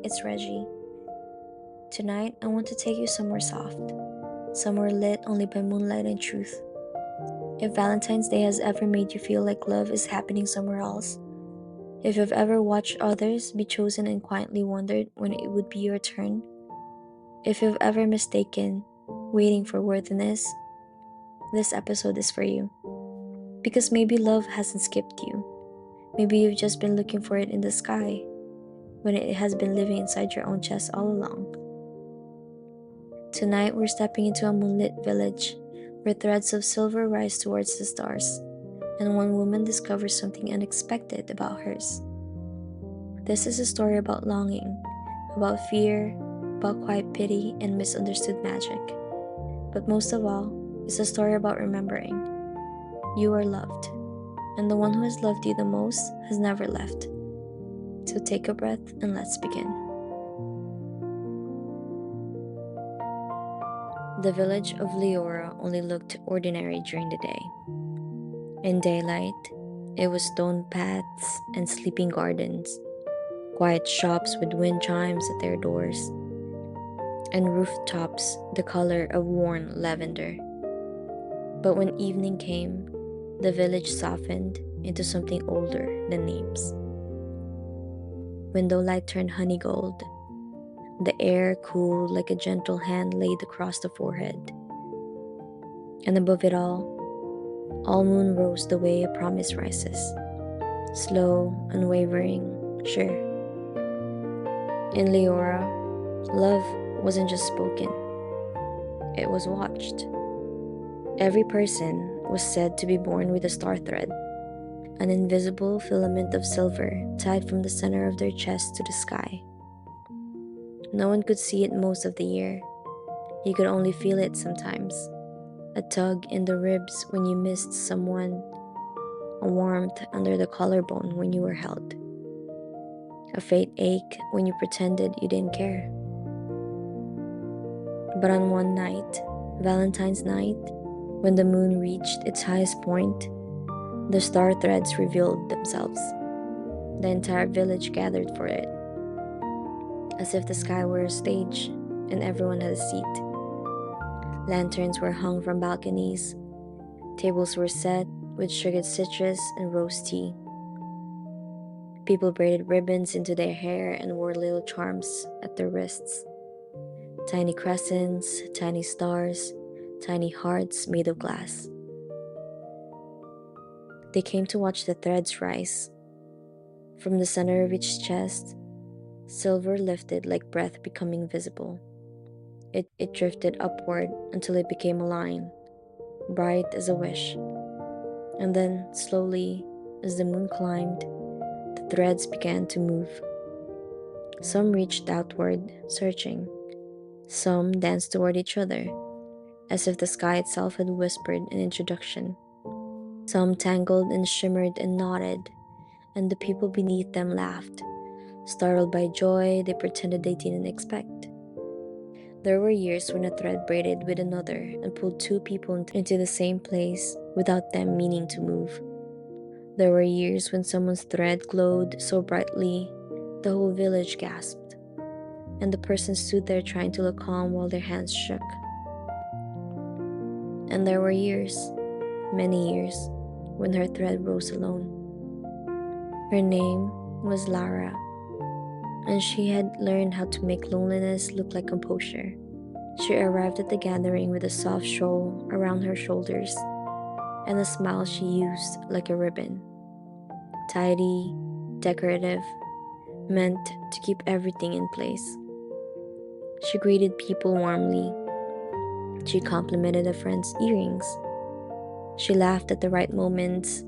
it's Reggie. Tonight, I want to take you somewhere soft, somewhere lit only by moonlight and truth. If Valentine's Day has ever made you feel like love is happening somewhere else, if you've ever watched others be chosen and quietly wondered when it would be your turn, if you've ever mistaken waiting for worthiness, this episode is for you. Because maybe love hasn't skipped you. Maybe you've just been looking for it in the sky when it has been living inside your own chest all along. Tonight, we're stepping into a moonlit village where threads of silver rise towards the stars, and one woman discovers something unexpected about hers. This is a story about longing, about fear, about quiet pity, and misunderstood magic. But most of all, it's a story about remembering. You are loved, and the one who has loved you the most has never left. So take a breath and let's begin. The village of Elara only looked ordinary during the day. In daylight, it was stone paths and sleeping gardens, quiet shops with wind chimes at their doors, and rooftops the color of worn lavender. But when evening came, the village softened into something older than names. Window light turned honey gold. The air cooled like a gentle hand laid across the forehead. And above it all moon rose the way a promise rises. Slow, unwavering, sure. In Elara, love wasn't just spoken, it was watched. Every person was said to be born with a star thread, an invisible filament of silver tied from the center of their chest to the sky. No one could see it most of the year. You could only feel it sometimes. A tug in the ribs when you missed someone, a warmth under the collarbone when you were held, a faint ache when you pretended you didn't care. But on one night, Valentine's night, when the moon reached its highest point, the star threads revealed themselves. The entire village gathered for it, as if the sky were a stage and everyone had a seat. Lanterns were hung from balconies, tables were set with sugared citrus and rose tea. People braided ribbons into their hair and wore little charms at their wrists. Tiny crescents, tiny stars, tiny hearts made of glass. They came to watch the threads rise. From the center of each chest, silver lifted like breath becoming visible. It drifted upward until it became a line, bright as a wish. And then, slowly, as the moon climbed, the threads began to move. Some reached outward, searching. Some danced toward each other, as if the sky itself had whispered an introduction. Some tangled and shimmered and nodded, and the people beneath them laughed. Startled by joy, they pretended they didn't expect. There were years when a thread braided with another and pulled two people into the same place without them meaning to move. There were years when someone's thread glowed so brightly the whole village gasped, and the person stood there trying to look calm while their hands shook. And there were years, many years, when her thread rose alone. Her name was Elara, and she had learned how to make loneliness look like composure. She arrived at the gathering with a soft shawl around her shoulders and a smile she used like a ribbon. Tidy, decorative, meant to keep everything in place. She greeted people warmly. She complimented a friend's earrings. She laughed at the right moments.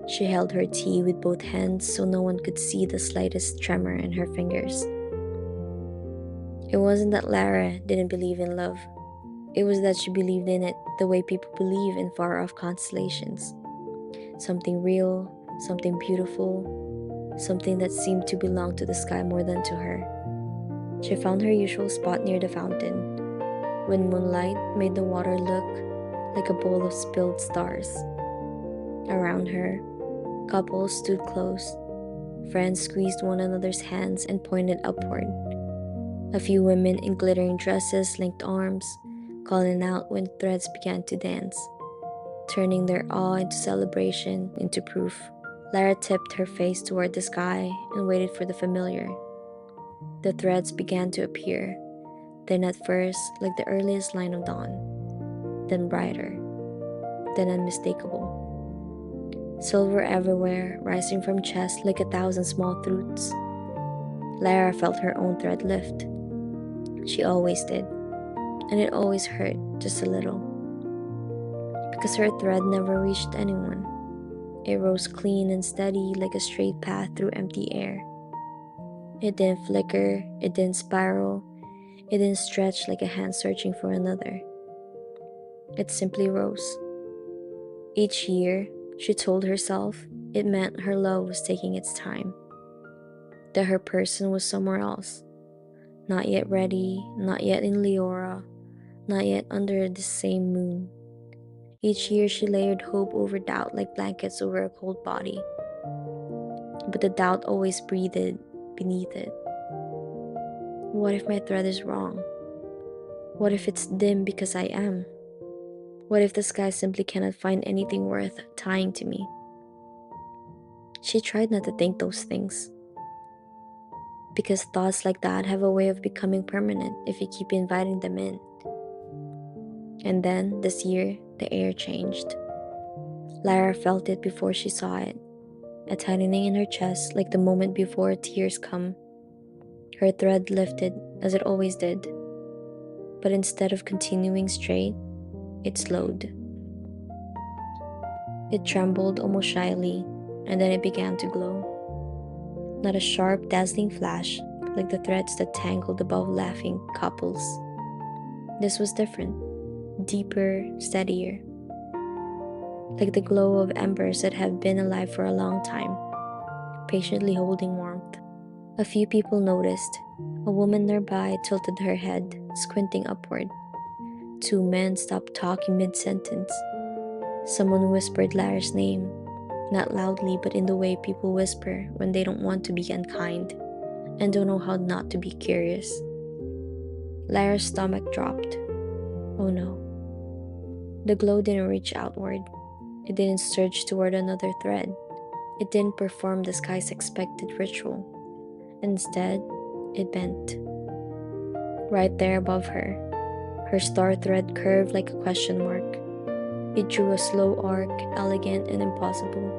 She held her tea with both hands so no one could see the slightest tremor in her fingers. It wasn't that Elara didn't believe in love. It was that she believed in it the way people believe in far-off constellations. Something real, something beautiful, something that seemed to belong to the sky more than to her. She found her usual spot near the fountain, when moonlight made the water look like a bowl of spilled stars. Around her, couples stood close, Friends squeezed one another's hands and pointed upward. A few women in glittering dresses linked arms, calling out when threads began to dance, turning their awe into celebration, into proof. Lara tipped her face toward the sky and waited for the familiar. The threads began to appear, then at first like the earliest line of dawn, then brighter, then unmistakable. Silver everywhere, rising from chest like 1,000 small throats. Lara felt her own thread lift. She always did, and it always hurt just a little. Because her thread never reached anyone. It rose clean and steady like a straight path through empty air. It didn't flicker, it didn't spiral, it didn't stretch like a hand searching for another. It simply rose. Each year, she told herself it meant her love was taking its time, that her person was somewhere else, not yet ready, not yet in Elara, not yet under the same moon. Each year she layered hope over doubt like blankets over a cold body. But the doubt always breathed beneath it. What if my thread is wrong? What if it's dim because I am? What if the sky simply cannot find anything worth tying to me? She tried not to think those things, because thoughts like that have a way of becoming permanent if you keep inviting them in. And then, this year, the air changed. Lara felt it before she saw it, a tightening in her chest like the moment before tears come. Her thread lifted as it always did, but instead of continuing straight, it slowed. It trembled almost shyly, and then it began to glow. Not a sharp, dazzling flash like the threads that tangled above laughing couples. This was different, deeper, steadier, like the glow of embers that have been alive for a long time, patiently holding warmth. A few people noticed. A woman nearby tilted her head, squinting upward. Two men stopped talking mid-sentence. Someone whispered Lara's name, not loudly but in the way people whisper when they don't want to be unkind and don't know how not to be curious. Lara's stomach dropped. Oh no. The glow didn't reach outward. It didn't surge toward another thread. It didn't perform the sky's expected ritual. Instead, it bent. Right there above her, her star thread curved like a question mark. It drew a slow arc, elegant and impossible.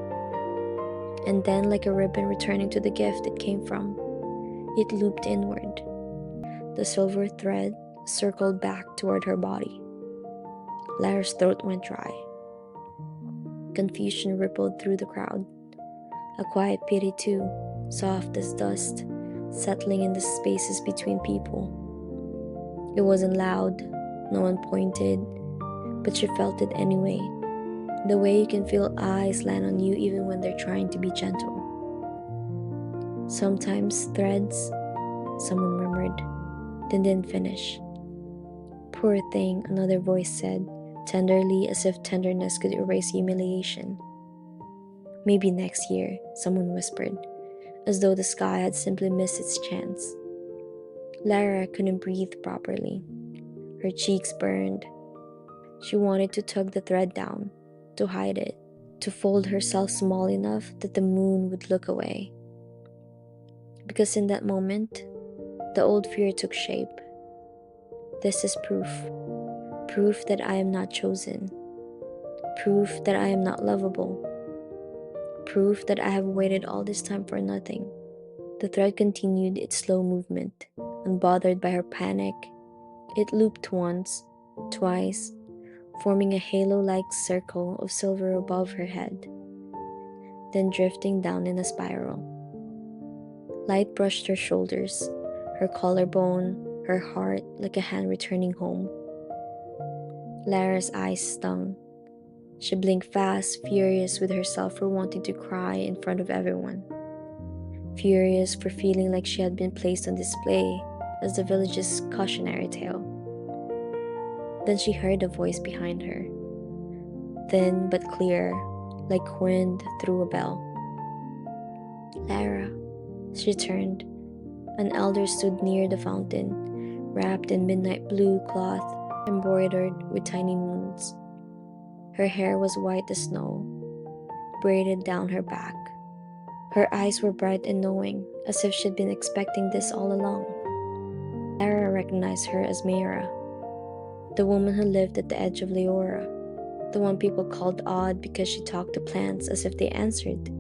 And then, like a ribbon returning to the gift it came from, it looped inward. The silver thread circled back toward her body. Lara's throat went dry. Confusion rippled through the crowd. A quiet pity too, soft as dust, settling in the spaces between people. It wasn't loud, no one pointed, but she felt it anyway. The way you can feel eyes land on you even when they're trying to be gentle. Sometimes threads, someone murmured, then didn't finish. Poor thing, another voice said, tenderly as if tenderness could erase humiliation. Maybe next year, someone whispered, as though the sky had simply missed its chance. Lara couldn't breathe properly. Her cheeks burned. She wanted to tug the thread down, to hide it, to fold herself small enough that the moon would look away. Because in that moment, the old fear took shape. This is proof. Proof that I am not chosen. Proof that I am not lovable. Proof that I have waited all this time for nothing. The thread continued its slow movement, unbothered by her panic. It looped once, twice, forming a halo-like circle of silver above her head, then drifting down in a spiral. Light brushed her shoulders, her collarbone, her heart like a hand returning home. Lara's eyes stung. She blinked fast, furious with herself for wanting to cry in front of everyone. Furious for feeling like she had been placed on display as the village's cautionary tale. Then she heard a voice behind her, thin but clear, like wind through a bell. Lara. She turned. An elder stood near the fountain, wrapped in midnight blue cloth embroidered with tiny moons. Her hair was white as snow, braided down her back. Her eyes were bright and knowing, as if she'd been expecting this all along. Lara recognized her as Mayra, the woman who lived at the edge of Leora, the one people called odd because she talked to plants as if they answered,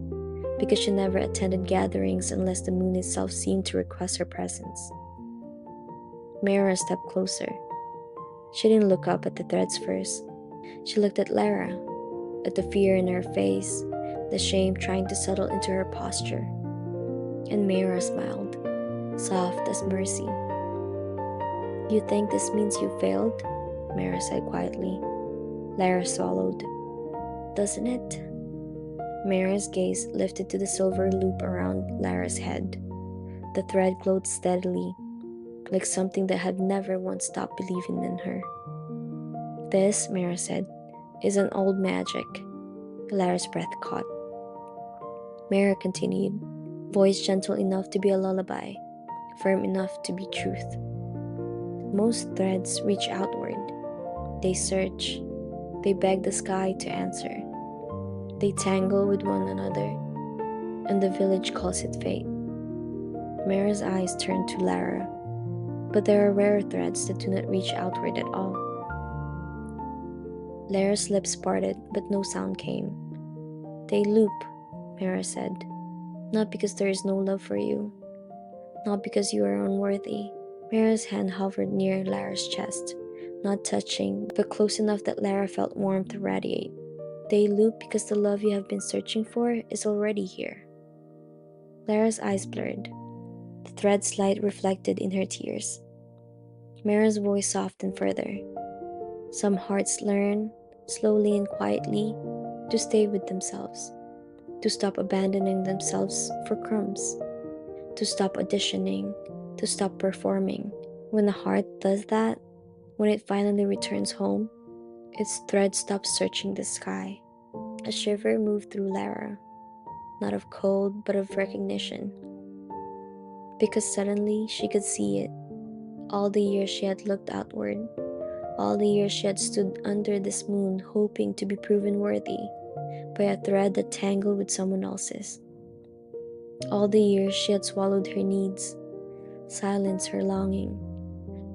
because she never attended gatherings unless the moon itself seemed to request her presence. Mayra stepped closer. She didn't look up at the threads first. She looked at Lara, at the fear in her face, the shame trying to settle into her posture. And Mayra smiled, soft as mercy. "You think this means you failed?" Mayra said quietly. Lara swallowed. "Doesn't it?" Mayra's gaze lifted to the silver loop around Lara's head. The thread glowed steadily, like something that had never once stopped believing in her. "This," Mayra said, "is an old magic." Lara's breath caught. Mayra continued, voice gentle enough to be a lullaby, firm enough to be truth. "Most threads reach outward. They search. They beg the sky to answer. They tangle with one another, and the village calls it fate." Mayra's eyes turned to Lara, but there are rare threads that do not reach outward at all. Lara's lips parted, but no sound came. "They loop," Mayra said, "not because there is no love for you, not because you are unworthy." Mayra's hand hovered near Lara's chest, not touching, but close enough that Lara felt warmth radiate. "They loop because the love you have been searching for is already here." Lara's eyes blurred. The thread's light reflected in her tears. Mayra's voice softened further. "Some hearts learn, slowly and quietly, to stay with themselves, to stop abandoning themselves for crumbs, to stop auditioning, to stop performing. When a heart does that, when it finally returns home, its thread stops searching the sky." A shiver moved through Lara, not of cold, but of recognition. Because suddenly she could see it. All the years she had looked outward, all the years she had stood under this moon hoping to be proven worthy by a thread that tangled with someone else's. All the years she had swallowed her needs, silenced her longing,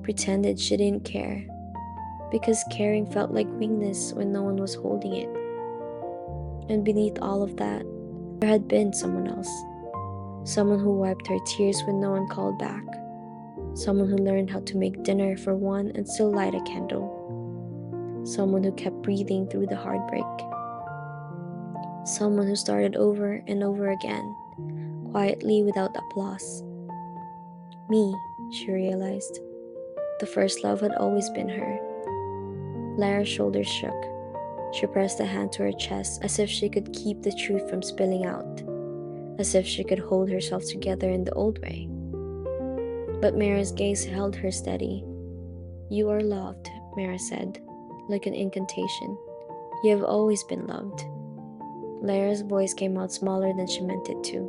pretended she didn't care, because caring felt like weakness when no one was holding it. And beneath all of that, there had been someone else. Someone who wiped her tears when no one called back. Someone who learned how to make dinner for one and still light a candle. Someone who kept breathing through the heartbreak. Someone who started over and over again, quietly without applause. Me, she realized. The first love had always been her. Lara's shoulders shook. She pressed a hand to her chest as if she could keep the truth from spilling out, as if she could hold herself together in the old way. But Mayra's gaze held her steady. "You are loved," Mayra said, like an incantation. "You have always been loved." Lara's voice came out smaller than she meant it to.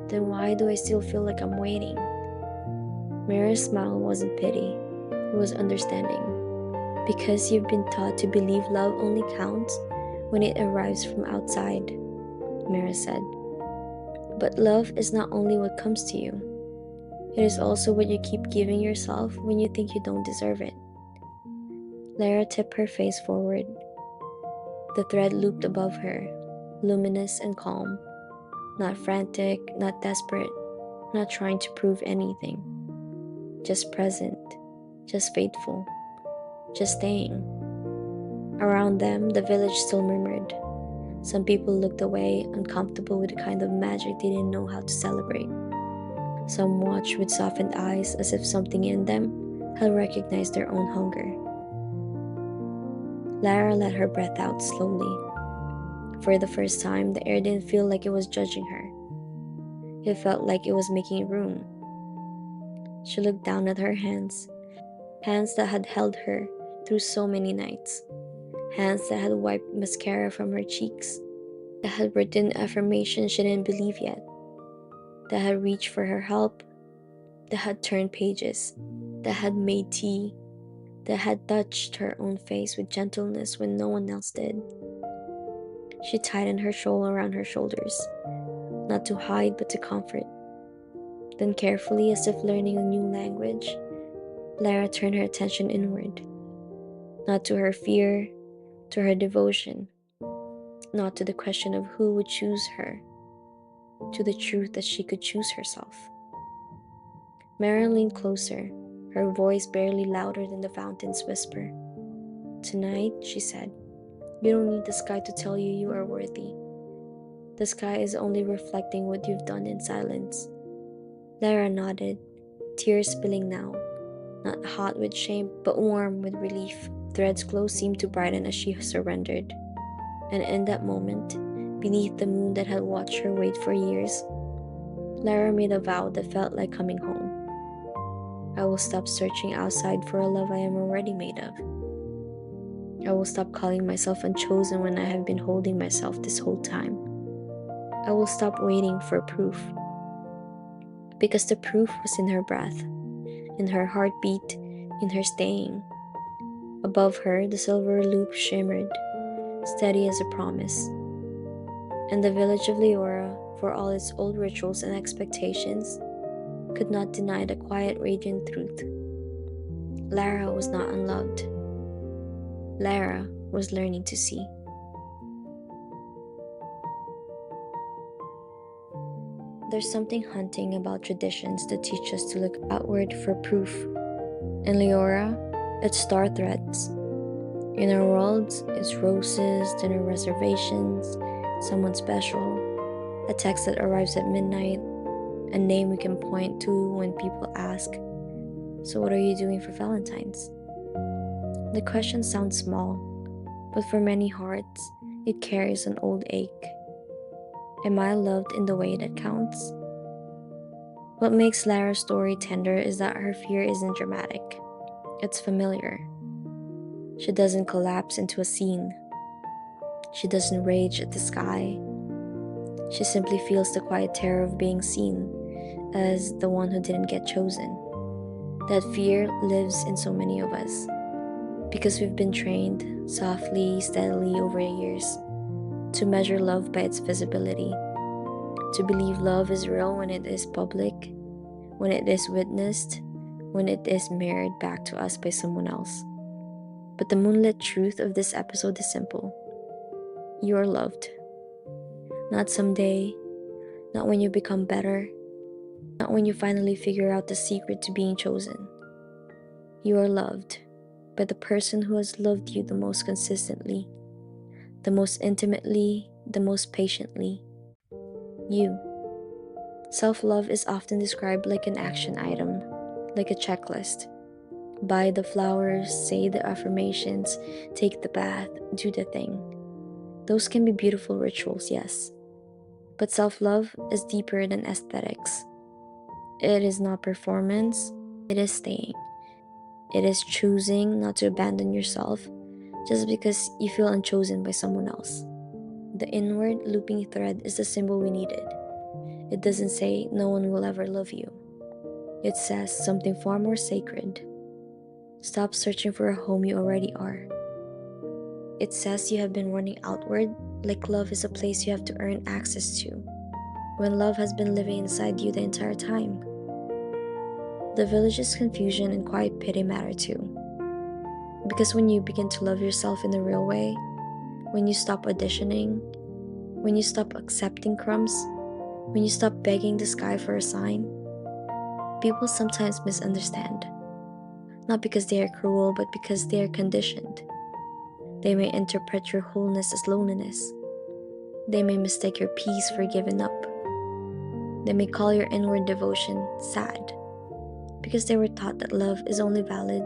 "Then why do I still feel like I'm waiting?" Mayra's smile wasn't pity, it was understanding. "Because you've been taught to believe love only counts when it arrives from outside," Mayra said. "But love is not only what comes to you. It is also what you keep giving yourself when you think you don't deserve it." Lara tipped her face forward. The thread looped above her, luminous and calm. Not frantic, not desperate, not trying to prove anything. Just present, just faithful, just staying. Around them, the village still murmured. Some people looked away, uncomfortable with the kind of magic they didn't know how to celebrate. Some watched with softened eyes as if something in them had recognized their own hunger. Lara let her breath out slowly. For the first time, the air didn't feel like it was judging her. It felt like it was making room. She looked down at her hands, hands that had held her through so many nights, hands that had wiped mascara from her cheeks, that had written affirmations she didn't believe yet. that had reached for her help, that had turned pages, that had made tea, that had touched her own face with gentleness when no one else did. She tightened her shawl around her shoulders, not to hide but to comfort. Then carefully, as if learning a new language, Elara turned her attention inward, not to her fear, to her devotion, not to the question of who would choose her, to the truth that she could choose herself. Mara leaned closer, her voice barely louder than the fountain's whisper. "Tonight," she said, "you don't need the sky to tell you you are worthy. The sky is only reflecting what you've done in silence." Elara nodded, tears spilling now, not hot with shame, but warm with relief. Thread's glow seemed to brighten as she surrendered. And in that moment, beneath the moon that had watched her wait for years, Elara made a vow that felt like coming home. "I will stop searching outside for a love I am already made of. I will stop calling myself unchosen when I have been holding myself this whole time. I will stop waiting for proof." Because the proof was in her breath, in her heartbeat, in her staying. Above her, the silver loop shimmered, steady as a promise. And the village of Leora, for all its old rituals and expectations, could not deny the quiet, radiant truth. Elara was not unloved. Elara was learning to see. There's something haunting about traditions that teach us to look outward for proof. In Leora, it's star threads. In our worlds, it's roses, dinner reservations, someone special, a text that arrives at midnight, a name we can point to when people ask, "So what are you doing for Valentine's?" The question sounds small, but for many hearts, it carries an old ache. Am I loved in the way that counts? What makes Lara's story tender is that her fear isn't dramatic. It's familiar. She doesn't collapse into a scene. She doesn't rage at the sky. She simply feels the quiet terror of being seen as the one who didn't get chosen. That fear lives in so many of us because we've been trained softly, steadily over the years to measure love by its visibility, to believe love is real when it is public, when it is witnessed, when it is mirrored back to us by someone else. But the moonlit truth of this episode is simple. You are loved. Not someday, not when you become better, not when you finally figure out the secret to being chosen. You are loved by the person who has loved you the most consistently, the most intimately, the most patiently. You. Self-love is often described like an action item, like a checklist. Buy the flowers, say the affirmations, take the bath, do the thing. Those can be beautiful rituals, yes. But self-love is deeper than aesthetics. It is not performance, it is staying. It is choosing not to abandon yourself just because you feel unchosen by someone else. The inward looping thread is the symbol we needed. It doesn't say no one will ever love you. It says something far more sacred. Stop searching for a home you already are. It says you have been running outward like love is a place you have to earn access to, when love has been living inside you the entire time. The village's confusion and quiet pity matter too. Because when you begin to love yourself in the real way, when you stop auditioning, when you stop accepting crumbs, when you stop begging the sky for a sign, people sometimes misunderstand. Not because they are cruel, but because they are conditioned. They may interpret your wholeness as loneliness. They may mistake your peace for giving up. They may call your inward devotion sad, because they were taught that love is only valid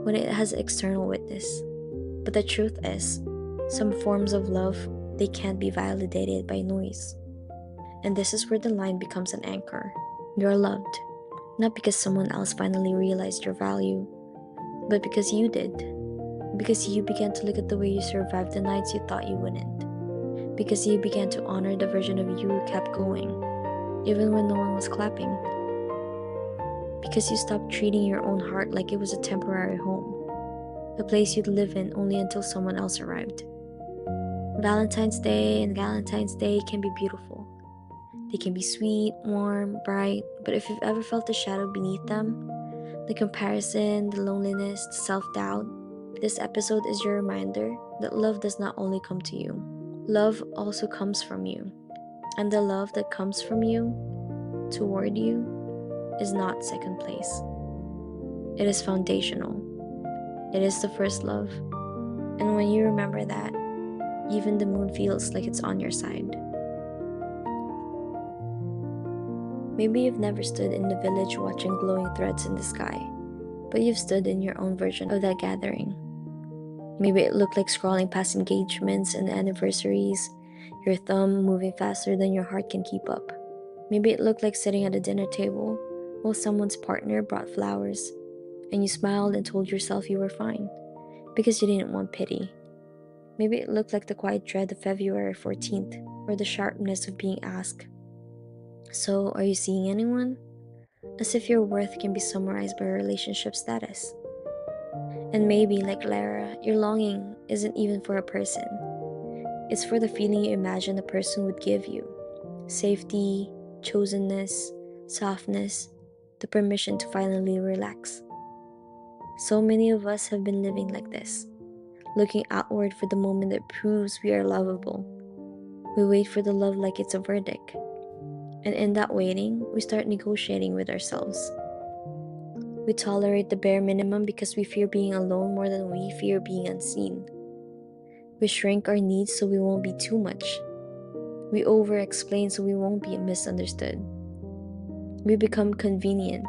when it has external witness. But the truth is, some forms of love, they can't be validated by noise. And this is where the line becomes an anchor. You're loved, not because someone else finally realized your value, but because you did. Because you began to look at the way you survived the nights you thought you wouldn't. Because you began to honor the version of you who kept going. even when no one was clapping. Because you stopped treating your own heart like it was a temporary home, a place you'd live in only until someone else arrived. Valentine's Day and Valentine's Day can be beautiful. They can be sweet, warm, bright, but if you've ever felt the shadow beneath them, the comparison, the loneliness, the self-doubt, this episode is your reminder that love does not only come to you. Love also comes from you. And the love that comes from you, toward you, is not second place. It is foundational. It is the first love. And when you remember that, even the moon feels like it's on your side. Maybe you've never stood in the village watching glowing threads in the sky, but you've stood in your own version of that gathering. Maybe it looked like scrolling past engagements and anniversaries, your thumb moving faster than your heart can keep up. Maybe it looked like sitting at a dinner table while someone's partner brought flowers, and you smiled and told yourself you were fine, because you didn't want pity. Maybe it looked like the quiet dread of February 14th, or the sharpness of being asked, "So, are you seeing anyone?" As if your worth can be summarized by relationship status. And maybe, like Elara, your longing isn't even for a person. It's for the feeling you imagine a person would give you. Safety, chosenness, softness, the permission to finally relax. So many of us have been living like this, looking outward for the moment that proves we are lovable. We wait for the love like it's a verdict. And in that waiting, we start negotiating with ourselves. We tolerate the bare minimum because we fear being alone more than we fear being unseen. We shrink our needs so we won't be too much. We over-explain so we won't be misunderstood. We become convenient.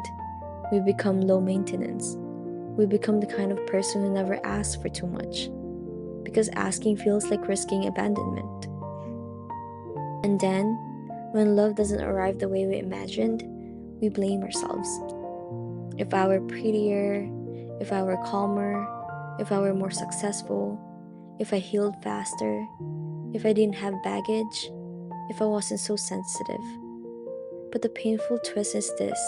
We become low maintenance. We become the kind of person who never asks for too much, because asking feels like risking abandonment. And then, when love doesn't arrive the way we imagined, we blame ourselves. If I were prettier, if I were calmer, if I were more successful, if I healed faster, if I didn't have baggage, if I wasn't so sensitive. But the painful twist is this.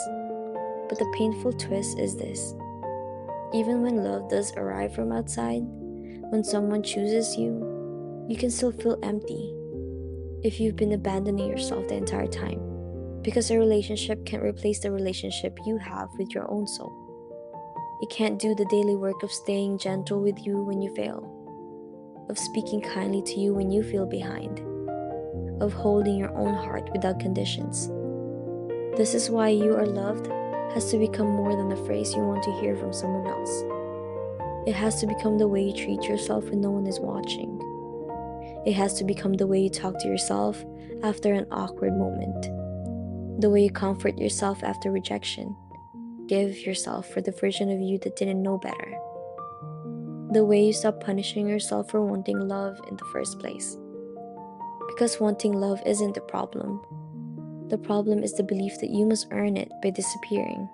Even when love does arrive from outside, when someone chooses you, you can still feel empty if you've been abandoning yourself the entire time, because a relationship can't replace the relationship you have with your own soul. It can't do the daily work of staying gentle with you when you fail, of speaking kindly to you when you feel behind, of holding your own heart without conditions. This is why "you are loved" has to become more than a phrase you want to hear from someone else. It has to become the way you treat yourself when no one is watching. It has to become the way you talk to yourself after an awkward moment, the way you comfort yourself after rejection, give yourself for the version of you that didn't know better, the way you stop punishing yourself for wanting love in the first place. Because wanting love isn't the problem. The problem is the belief that you must earn it by disappearing.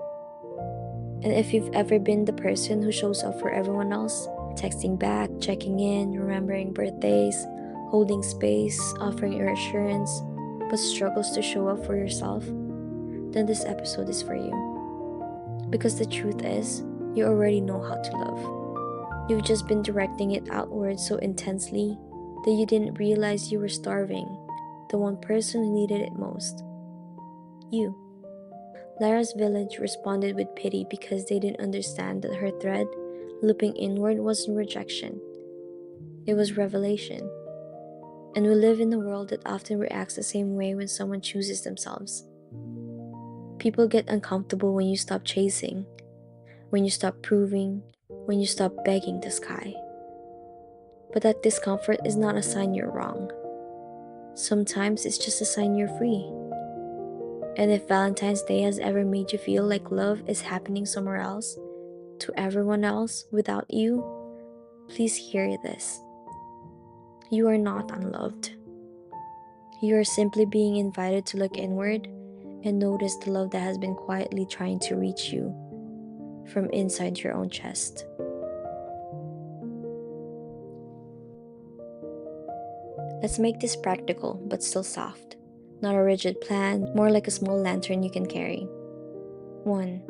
And if you've ever been the person who shows up for everyone else, texting back, checking in, remembering birthdays, holding space, offering reassurance, but struggles to show up for yourself, then this episode is for you. Because the truth is, you already know how to love. You've just been directing it outward so intensely that you didn't realize you were starving the one person who needed it most. You. Lara's village responded with pity because they didn't understand that her thread, looping inward, wasn't rejection. It was revelation. And we live in a world that often reacts the same way when someone chooses themselves. People get uncomfortable when you stop chasing, when you stop proving, when you stop begging the sky. But that discomfort is not a sign you're wrong. Sometimes it's just a sign you're free. And if Valentine's Day has ever made you feel like love is happening somewhere else, to everyone else without you, please hear this. You are not unloved. You are simply being invited to look inward and notice the love that has been quietly trying to reach you from inside your own chest. Let's make this practical but still soft. not a rigid plan, more like a small lantern you can carry. 1.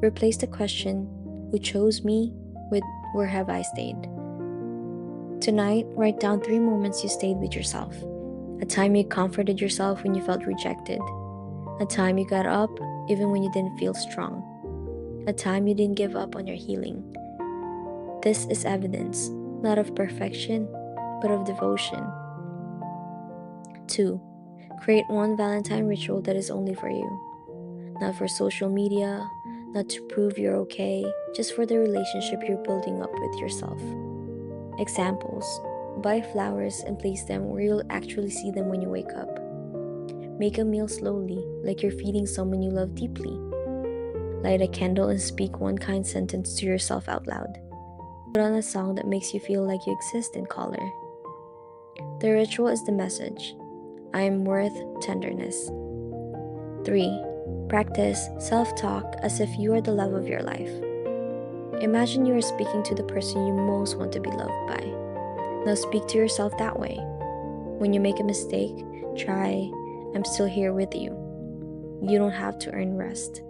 Replace the question, "Who chose me?" with, "Where have I stayed?" Tonight, write down 3 moments you stayed with yourself. A time you comforted yourself when you felt rejected. A time you got up even when you didn't feel strong. A time you didn't give up on your healing. This is evidence, not of perfection, but of devotion. 2. Create one Valentine ritual that is only for you. Not for social media, not to prove you're okay, just for the relationship you're building up with yourself. Examples: buy flowers and place them where you'll actually see them when you wake up. Make a meal slowly, like you're feeding someone you love deeply. Light a candle and speak one kind sentence to yourself out loud. Put on a song that makes you feel like you exist in color. The ritual is the message. I am worth tenderness. 3. Practice self-talk as if you are the love of your life. Imagine you are speaking to the person you most want to be loved by. Now speak to yourself that way. When you make a mistake, try, "I'm still here with you. You don't have to earn rest.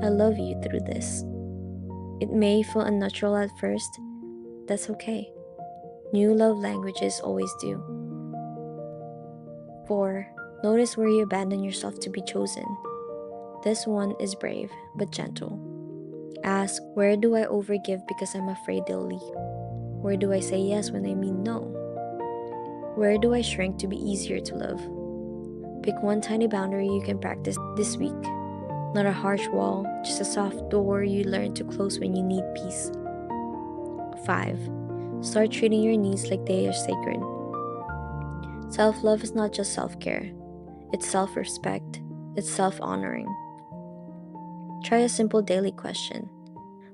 I love you through this." It may feel unnatural at first. That's okay. New love languages always do. 4. Notice where you abandon yourself to be chosen. This one is brave, but gentle. Ask, where do I overgive because I'm afraid they'll leave? Where do I say yes when I mean no? Where do I shrink to be easier to love? Pick one tiny boundary you can practice this week. Not a harsh wall, just a soft door you learn to close when you need peace. 5. Start treating your needs like they are sacred. Self-love is not just self-care. It's self-respect. It's self-honoring. Try a simple daily question.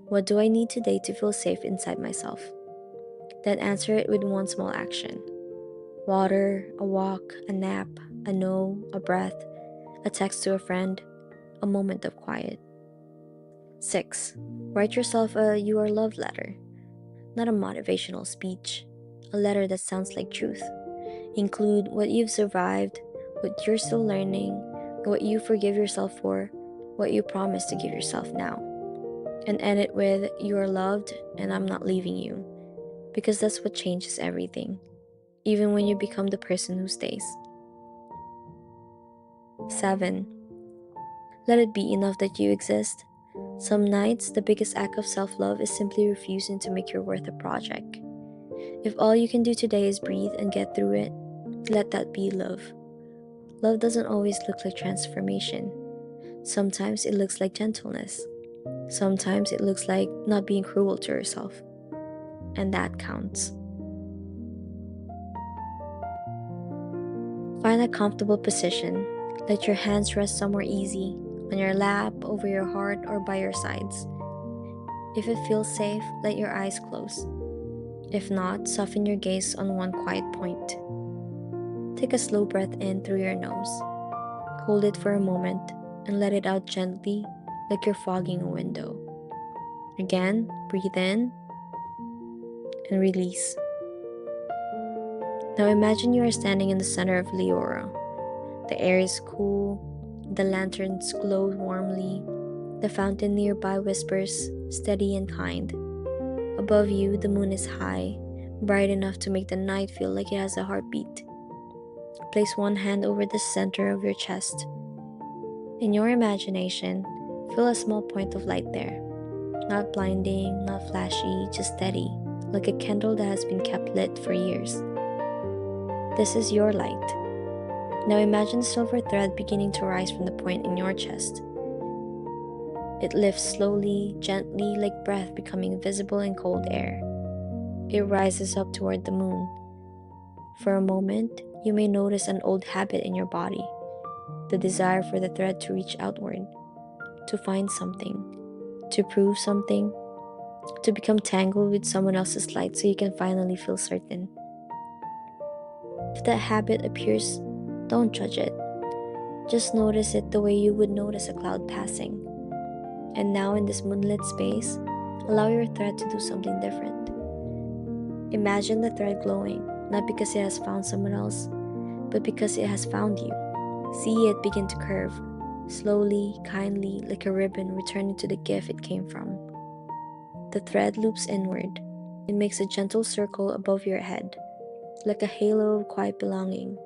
What do I need today to feel safe inside myself? Then answer it with one small action. Water, a walk, a nap, a no, a breath, a text to a friend, a moment of quiet. 6. Write yourself a "you are loved" letter. Not a motivational speech. A letter that sounds like truth. Include what you've survived, what you're still learning, what you forgive yourself for, what you promise to give yourself now. And end it with, "You are loved and I'm not leaving you." Because that's what changes everything, even when you become the person who stays. 7. Let it be enough that you exist. Some nights, the biggest act of self-love is simply refusing to make your worth a project. If all you can do today is breathe and get through it, let that be love. Love doesn't always look like transformation. Sometimes it looks like gentleness. Sometimes it looks like not being cruel to yourself. And that counts. Find a comfortable position. Let your hands rest somewhere easy, on your lap, over your heart, or by your sides. If it feels safe, let your eyes close. If not, soften your gaze on one quiet point. Take a slow breath in through your nose. Hold it for a moment and let it out gently, like you're fogging a window. Again, breathe in and release. Now imagine you are standing in the center of Elara. The air is cool, the lanterns glow warmly, the fountain nearby whispers, steady and kind. Above you, the moon is high, bright enough to make the night feel like it has a heartbeat. Place one hand over the center of your chest. In your imagination, feel a small point of light there. Not blinding, not flashy, just steady, like a candle that has been kept lit for years. This is your light. Now imagine the silver thread beginning to rise from the point in your chest. It lifts slowly, gently, like breath becoming visible in cold air. It rises up toward the moon. For a moment, you may notice an old habit in your body, the desire for the thread to reach outward, to find something, to prove something, to become tangled with someone else's light so you can finally feel certain. If that habit appears, don't judge it. Just notice it the way you would notice a cloud passing. And now in this moonlit space, allow your thread to do something different. Imagine the thread glowing, not because it has found someone else, but because it has found you. See it begin to curve, slowly, kindly, like a ribbon returning to the gift it came from. The thread loops inward. It makes a gentle circle above your head, like a halo of quiet belonging.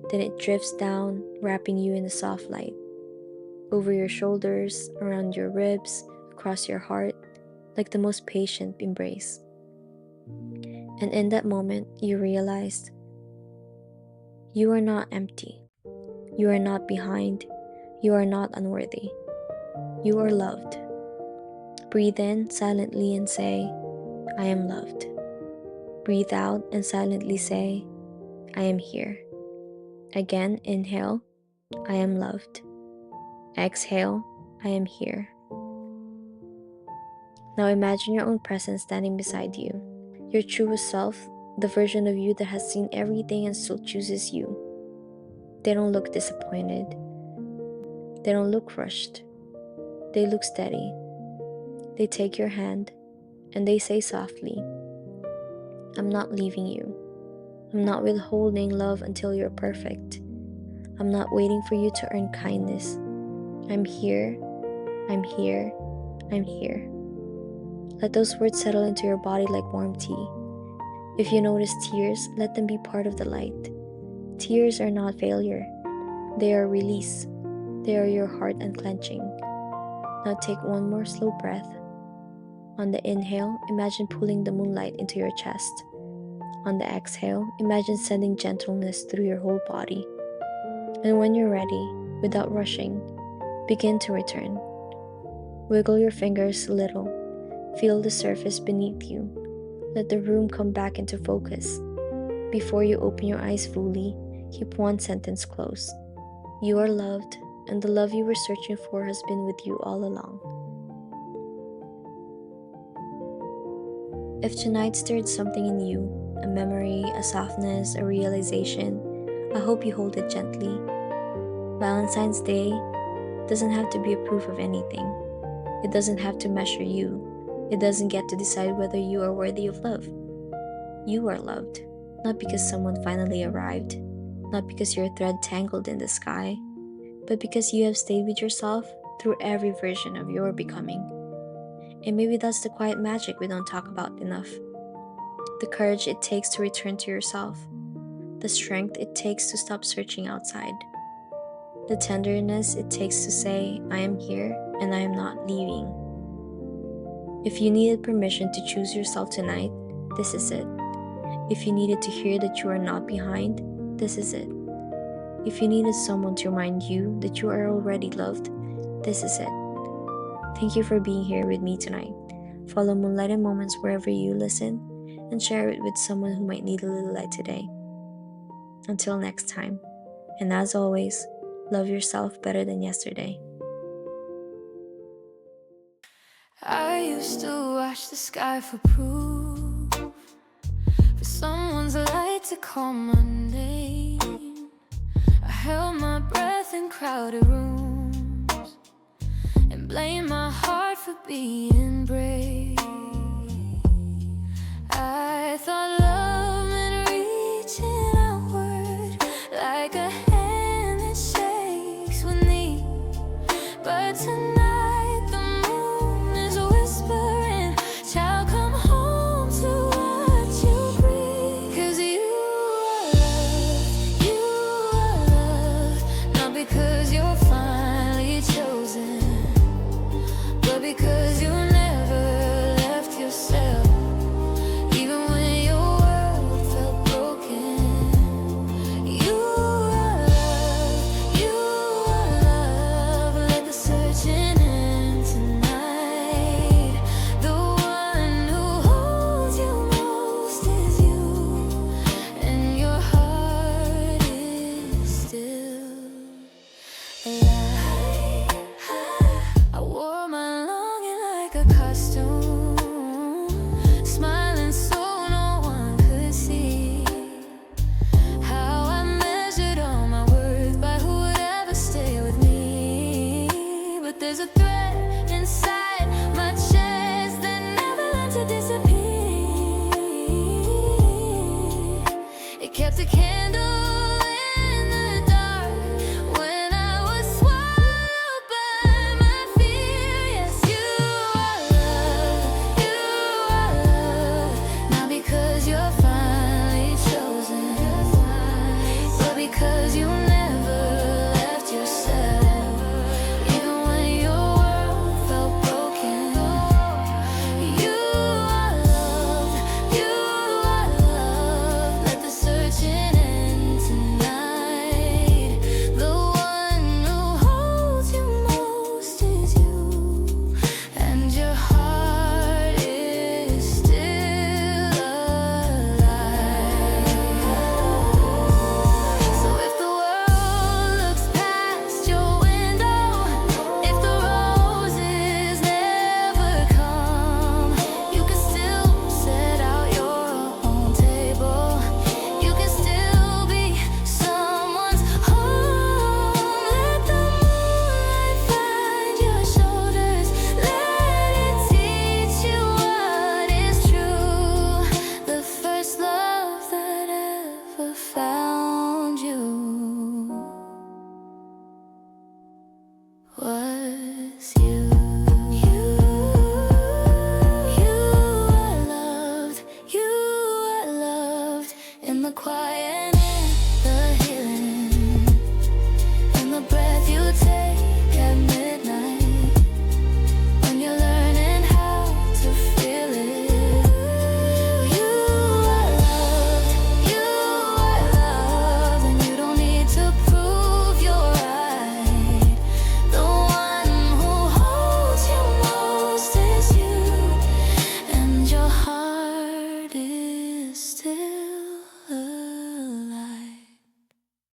Then it drifts down, wrapping you in a soft light. Over your shoulders, around your ribs, across your heart, like the most patient embrace. And in that moment, you realized you are not empty. You are not behind. You are not unworthy. You are loved. Breathe in silently and say, I am loved. Breathe out and silently say, I am here. Again, inhale, I am loved. Exhale, I am here. Now imagine your own presence standing beside you, your truest self, the version of you that has seen everything and still chooses you. They don't look disappointed. They don't look rushed. They look steady. They take your hand and they say softly, I'm not leaving you. I'm not withholding love until you're perfect. I'm not waiting for you to earn kindness. I'm here. I'm here. I'm here. Let those words settle into your body like warm tea. If you notice tears, let them be part of the light. Tears are not failure. They are release. They are your heart unclenching. Now take one more slow breath. On the inhale, imagine pulling the moonlight into your chest. On the exhale, imagine sending gentleness through your whole body. And when you're ready, without rushing, begin to return. Wiggle your fingers a little. Feel the surface beneath you. Let the room come back into focus. Before you open your eyes fully, keep one sentence close. You are loved, and the love you were searching for has been with you all along. If tonight stirred something in you, a memory, a softness, a realization, I hope you hold it gently. Valentine's Day doesn't have to be a proof of anything. It doesn't have to measure you. It doesn't get to decide whether you are worthy of love. You are loved, not because someone finally arrived, not because your thread tangled in the sky, but because you have stayed with yourself through every version of your becoming. And maybe that's the quiet magic we don't talk about enough. The courage it takes to return to yourself. The strength it takes to stop searching outside. The tenderness it takes to say, I am here and I am not leaving. If you needed permission to choose yourself tonight, this is it. If you needed to hear that you are not behind, this is it. If you needed someone to remind you that you are already loved, this is it. Thank you for being here with me tonight. Follow Moonlight and Moments wherever you listen, and share it with someone who might need a little light today. Until next time, and as always, love yourself better than yesterday. I used to watch the sky for proof, for someone's light to call my name. I held my breath in crowded rooms and blamed my heart for being brave. I thought love meant reaching outward like a hand that shakes with need, but tonight